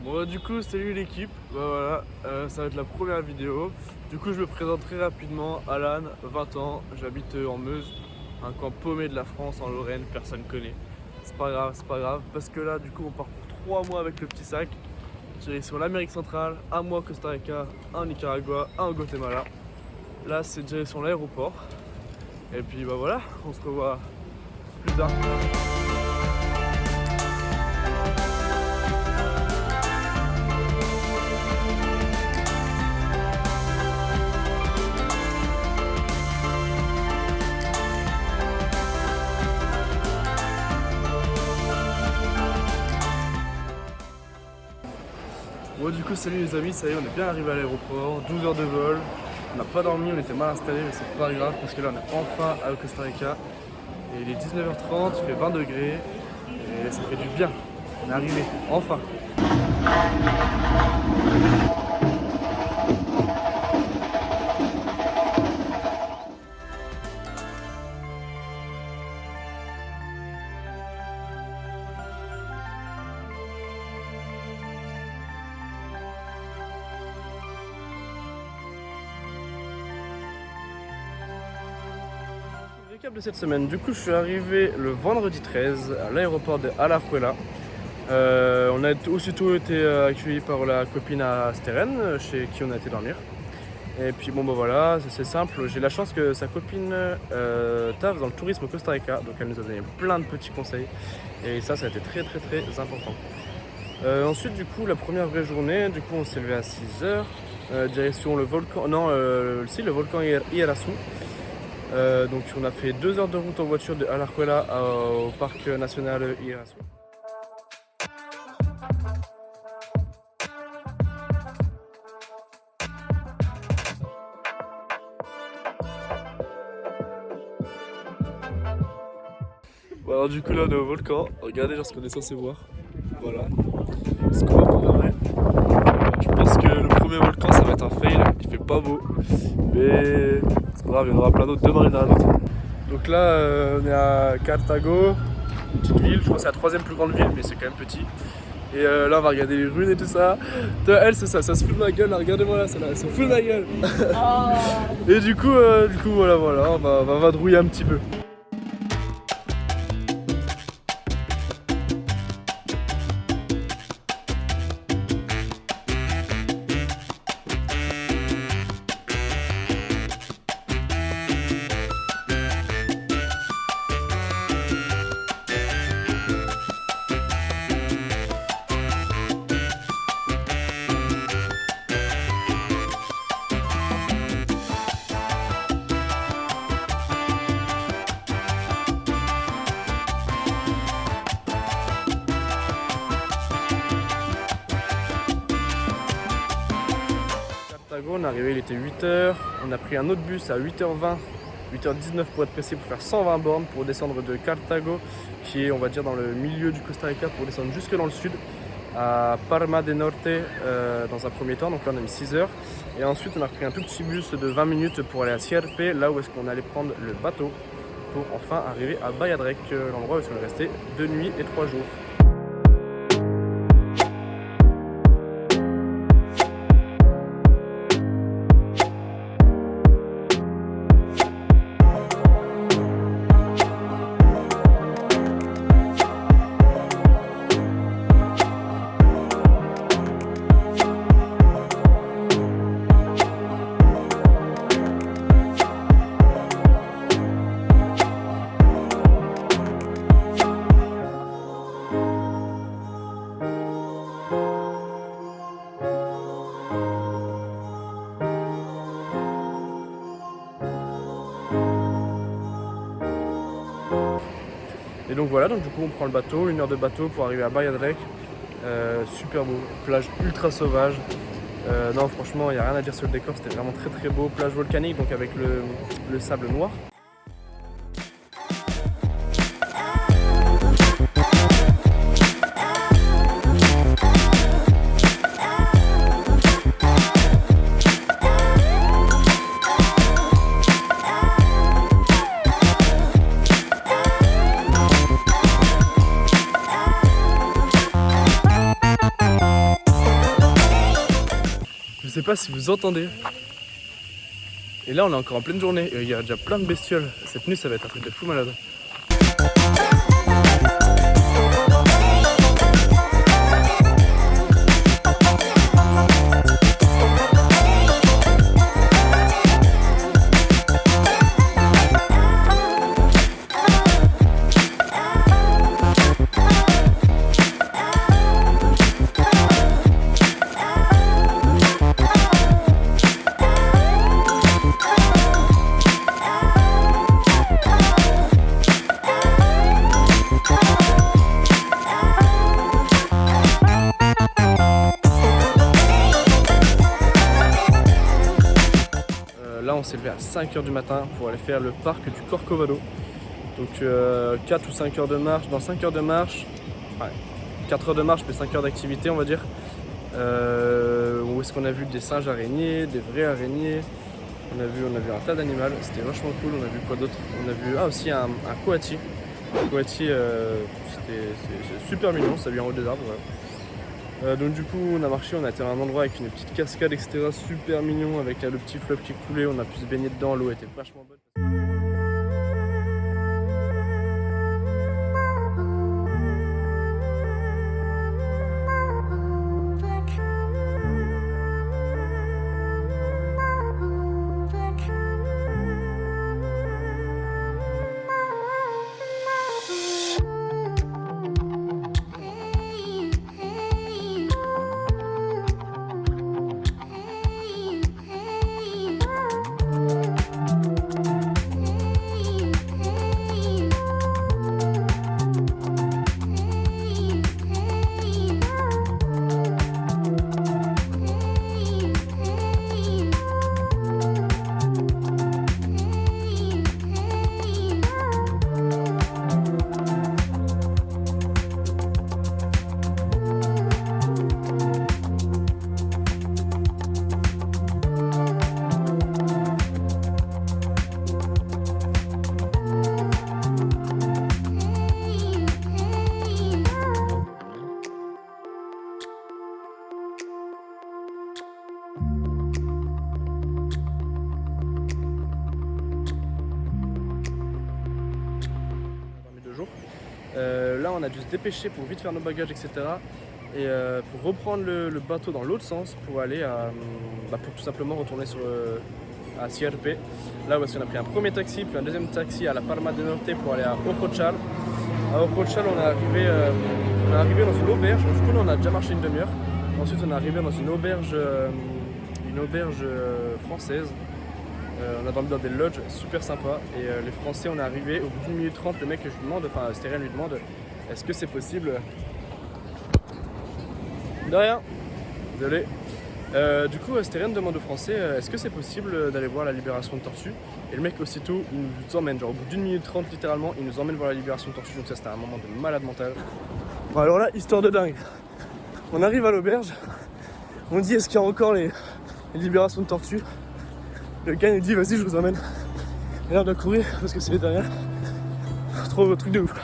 Bon du coup salut l'équipe, voilà, ça va être la première vidéo. Du coup je me présente très rapidement, Alan, 20 ans, j'habite en Meuse, un coin paumé de la France en Lorraine, personne connaît. C'est pas grave, parce que là du coup on part pour 3 mois avec le petit sac. Direction l'Amérique centrale, un mois au Costa Rica, un au Nicaragua, un au Guatemala. Là c'est direction l'aéroport. Et puis bah voilà, on se revoit plus tard. Bon du coup salut les amis, ça y est on est bien arrivé à l'aéroport, 12 heures de vol, on n'a pas dormi, on était mal installés mais c'est pas grave parce que là on est enfin au Costa Rica et il est 19h30, il fait 20 degrés et ça fait du bien, on est arrivé, enfin. Récap de cette semaine, du coup je suis arrivé le vendredi 13 à l'aéroport de Alajuela. On a aussitôt été accueillis par la copine à Steren, chez qui on a été dormir. Et puis bon bah voilà, c'est simple, j'ai la chance que sa copine taffe dans le tourisme au Costa Rica, donc elle nous a donné plein de petits conseils et ça a été très important. Ensuite du coup la première vraie journée, du coup on s'est levé à 6h, direction le volcan, le volcan Iguazú. Donc on a fait 2 heures de route en voiture de Alajuela au parc national Iguazú. Bon, alors du coup là on est au volcan, regardez genre ce qu'on est censé voir. Voilà. Ce qu'on va pour vrai. Je pense que le premier volcan ça va être un fail, il fait pas beau. Mais c'est pas grave, il y en aura plein d'autres, demain il y en aura d'autres. Donc là on est à Cartago, une petite ville, je crois que c'est la 3e plus grande ville mais c'est quand même petit. Et là on va regarder les ruines et tout ça. Elle c'est ça se fout de ma gueule, là, regardez-moi là, celle-là, elle se fout de ma gueule. Oh. Et du coup voilà, on va vadrouiller un petit peu. On est arrivé, il était 8h, on a pris un autre bus à 8h20, 8h19 pour être précis, pour faire 120 bornes pour descendre de Cartago, qui est on va dire dans le milieu du Costa Rica, pour descendre jusque dans le sud, à Palma de Norte dans un premier temps, donc là on a mis 6h. Et ensuite on a pris un tout petit bus de 20 minutes pour aller à Sierpe, là où est-ce qu'on allait prendre le bateau, pour enfin arriver à Bayadrec, l'endroit où on est resté 2 nuits et 3 jours. Et donc voilà, donc du coup on prend le bateau, 1 heure de bateau pour arriver à Bayadrec. Super beau, plage ultra sauvage. Non franchement il n'y a rien à dire sur le décor, c'était vraiment très beau. Plage volcanique donc avec le sable noir. sais pas si vous entendez. Et là on est encore en pleine journée, il y a déjà plein de bestioles. Cette nuit ça va être un truc de fou malade. Là on s'est levé à 5h du matin pour aller faire le parc du Corcovado. Donc 4 ou 5 heures de marche, dans 5 heures de marche, ouais, 4 heures de marche mais 5 heures d'activité on va dire. Où est-ce qu'on a vu des singes araignées, des vraies araignées. On a vu un tas d'animaux, c'était vachement cool. On a vu quoi d'autre? On a vu aussi un coati. Un coati, c'est super mignon, ça vit en haut des arbres. Ouais. Donc du coup on a marché, on a été à un endroit avec une petite cascade etc, super mignon avec le petit fleuve qui coulait, on a pu se baigner dedans, l'eau était vachement bonne. Là on a dû se dépêcher pour vite faire nos bagages etc. Et pour reprendre le bateau dans l'autre sens pour aller pour tout simplement retourner à Sierpe. Là où est-ce qu'on a pris un premier taxi puis un deuxième taxi à la Palma de Norte pour aller à Ojotxal. À Ojotxal on est arrivé dans une auberge, du coup là, on a déjà marché une demi-heure. Ensuite on est arrivé dans une auberge française. On a dormi dans des lodges super sympas et les Français on est arrivé au bout d'une minute 30, le mec je lui demande, enfin Steren lui demande est-ce que c'est possible. De rien, désolé. Du coup Steren demande aux Français est-ce que c'est possible d'aller voir la libération de tortues. Et le mec aussitôt il nous emmène, genre au bout d'une minute 30 littéralement, il nous emmène voir la libération de tortues. Donc ça c'était un moment de malade mental. Bon alors là, histoire de dingue. On arrive à l'auberge, on dit est-ce qu'il y a encore les libérations de tortues. Le gars nous dit vas-y je vous emmène. Et là on doit courir parce que c'est les dernières. Trop truc de ouf.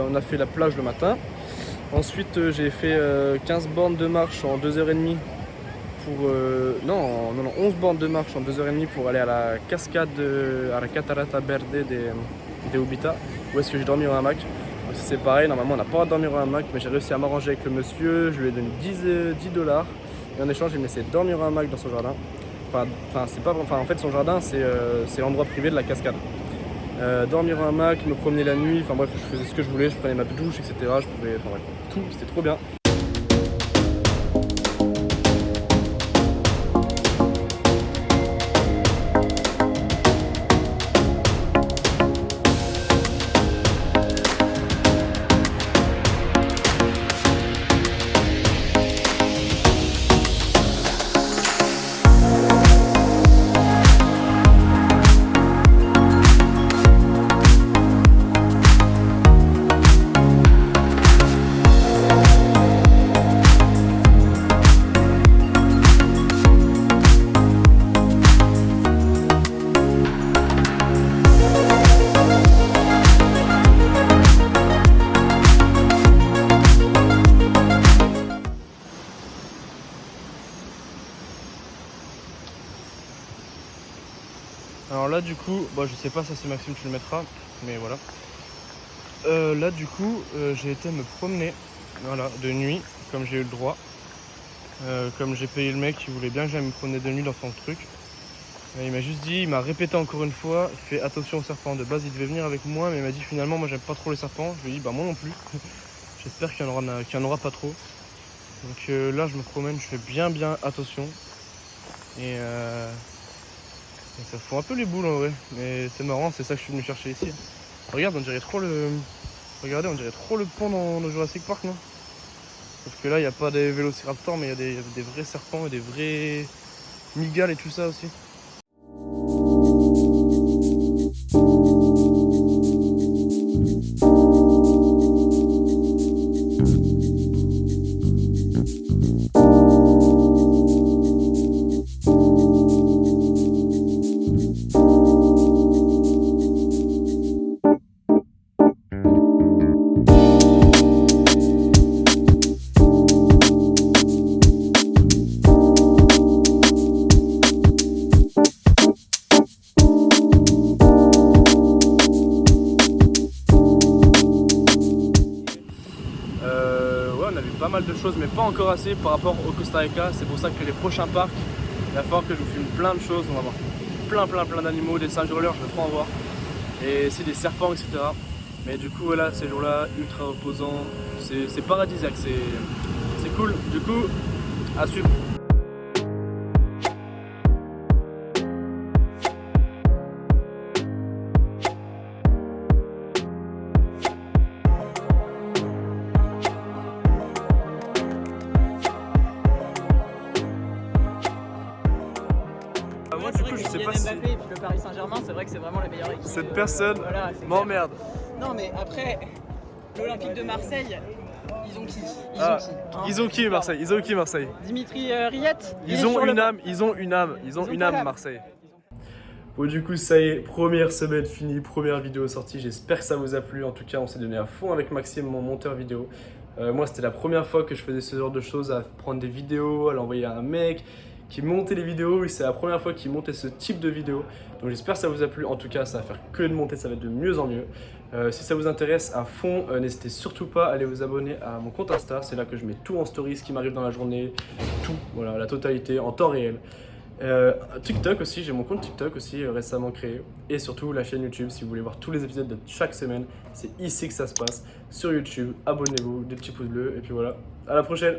On a fait la plage le matin. Ensuite j'ai fait 15 bornes de marche en 2h30 pour... non, 11 bornes de marche en 2h30 pour aller à la cascade, à la Catarata Verde de Ubita, où est-ce que j'ai dormi en hamac. C'est pareil, normalement on n'a pas le droit de dormir en hamac, mais j'ai réussi à m'arranger avec le monsieur, je lui ai donné 10$ et en échange il me laissait dormir en hamac dans son jardin. En fait son jardin c'est l'endroit privé de la cascade. Dormir en hamac, me promener la nuit, enfin bref, je faisais ce que je voulais, je prenais ma douche, etc. Je pouvais, enfin bref, tout, c'était trop bien. Alors là du coup, bon, je sais pas, ça c'est Maxime, tu le mettras, mais voilà. Là du coup, j'ai été me promener, voilà, de nuit, comme j'ai eu le droit. Comme j'ai payé le mec qui voulait bien que j'aille me promener de nuit dans son truc. Il m'a juste dit, il m'a répété encore une fois, fais attention aux serpents. De base, il devait venir avec moi, mais il m'a dit finalement, moi j'aime pas trop les serpents. Je lui ai dit, bah moi non plus. J'espère qu'il y en aura pas trop. Donc là, je me promène, je fais bien attention. Et ça fout un peu les boules en vrai. Mais c'est marrant, c'est ça que je suis venu chercher ici. Regarde, on dirait trop le. Regardez, on dirait trop le pont dans Jurassic Park, non? Sauf que là, il n'y a pas des vélociraptors, mais il y a des vrais serpents et des vrais mygales et tout ça aussi. Ouais, on a vu pas mal de choses, mais pas encore assez par rapport au Costa Rica. C'est pour ça que les prochains parcs, il va falloir que je vous filme plein de choses. On va voir plein d'animaux, des singes rollers, je veux trop en voir. Et aussi des serpents, etc. Mais du coup, voilà, ces jours-là, ultra reposants, c'est paradisiaque, c'est cool. Du coup, à suivre. Moi, du coup, je sais pas si Mbappé et puis le Paris Saint-Germain, c'est vrai que c'est vraiment la meilleure équipe. cette personne Voilà, m'emmerde. Non, mais après, l'Olympique de Marseille, ils ont qui Ils ont qui Marseille? Ils ont qui Marseille? Dimitri Riyet. Ils ont une âme, ils ont une âme Marseille. Bon, du coup, ça y est, première semaine finie, première vidéo sortie. J'espère que ça vous a plu. En tout cas, on s'est donné à fond avec Maxime, mon monteur vidéo. Moi, c'était la première fois que je faisais ce genre de choses, à prendre des vidéos, à l'envoyer à un mec qui montait les vidéos. Et c'est la première fois qu'il montait ce type de vidéo. Donc, j'espère que ça vous a plu. En tout cas, ça va faire que de monter, ça va être de mieux en mieux. Si ça vous intéresse à fond, n'hésitez surtout pas à aller vous abonner à mon compte Insta. C'est là que je mets tout en story, ce qui m'arrive dans la journée, tout, voilà, la totalité, en temps réel. TikTok aussi, j'ai mon compte TikTok aussi récemment créé. Et surtout la chaîne YouTube, si vous voulez voir tous les épisodes de chaque semaine, c'est ici que ça se passe, sur YouTube. Abonnez-vous, des petits pouces bleus, et puis voilà, à la prochaine.